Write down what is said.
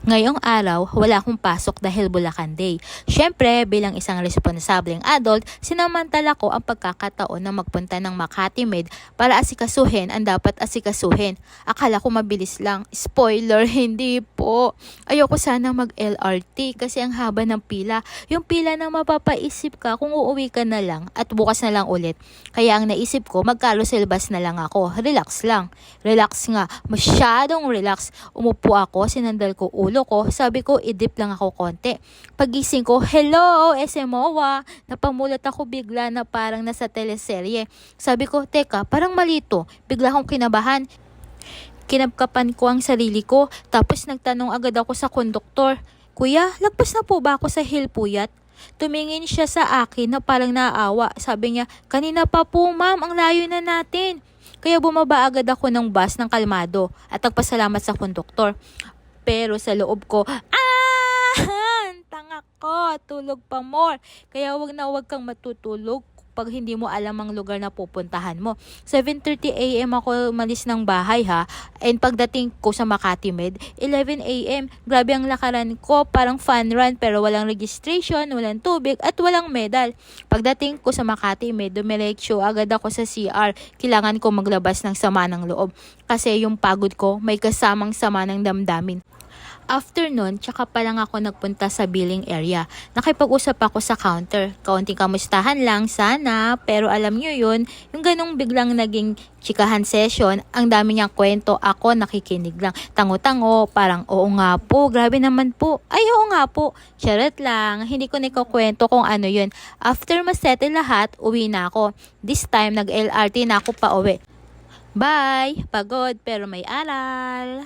Ngayong araw, wala akong pasok dahil Bulacan Day. Siyempre, bilang isang responsableng adult, sinamantala ko ang pagkakataon na magpunta ng Makati Med para asikasuhin ang dapat asikasuhin. Akala ko mabilis lang. Spoiler, hindi po. Ayoko sana mag-LRT kasi ang haba ng pila. Yung pila na mapapaisip ka kung uuwi ka na lang at bukas na lang ulit. Kaya ang naisip ko, mag-carousel bus na lang ako. Relax lang. Relax nga. Masyadong relax. Umupo ako, sinandal ko ulo ko, sabi ko, idip lang ako konti. Pagising ko, hello, SMOA. Napamulat ako bigla na parang nasa teleserye. Sabi ko, teka, parang malito. Bigla akong kinabahan. Kinapkapan ko ang sarili ko, tapos nagtanong agad ako sa konduktor, Kuya, lagpas na po ba ako sa Hill Puyat? Tumingin siya sa akin na parang naawa. Sabi niya, kanina pa po ma'am, ang layo na natin. Kaya bumaba agad ako ng bus ng kalmado at nagpasalamat sa konduktor. Pero sa loob ko, tanga ko, tulog pa more. Kaya wag kang matutulog pag hindi mo alam ang lugar na pupuntahan mo. 7:30 AM ako umalis ng bahay ha. And pagdating ko sa Makati Med, 11 AM. Grabe ang lakaran ko, parang fun run pero walang registration, walang tubig at walang medal. Pagdating ko sa Makati Med, dumiretso agad ako sa CR. Kailangan ko maglabas ng sama ng loob kasi yung pagod ko may kasamang sama ng damdamin. After nun, tsaka pa lang ako nagpunta sa billing area. Nakipag-usap ako sa counter. Kaunting kamustahan lang sana, pero alam nyo yun, yung ganong biglang naging chikahan session, ang dami niyang kwento, ako nakikinig lang. Tango-tango, parang oo nga po, grabe naman po. Ay oo nga po, charot lang, hindi ko nikukwento kung ano yun. After masettle lahat, uwi na ako. This time, nag-LRT na ako pa uwi. Bye! Pagod pero may aral!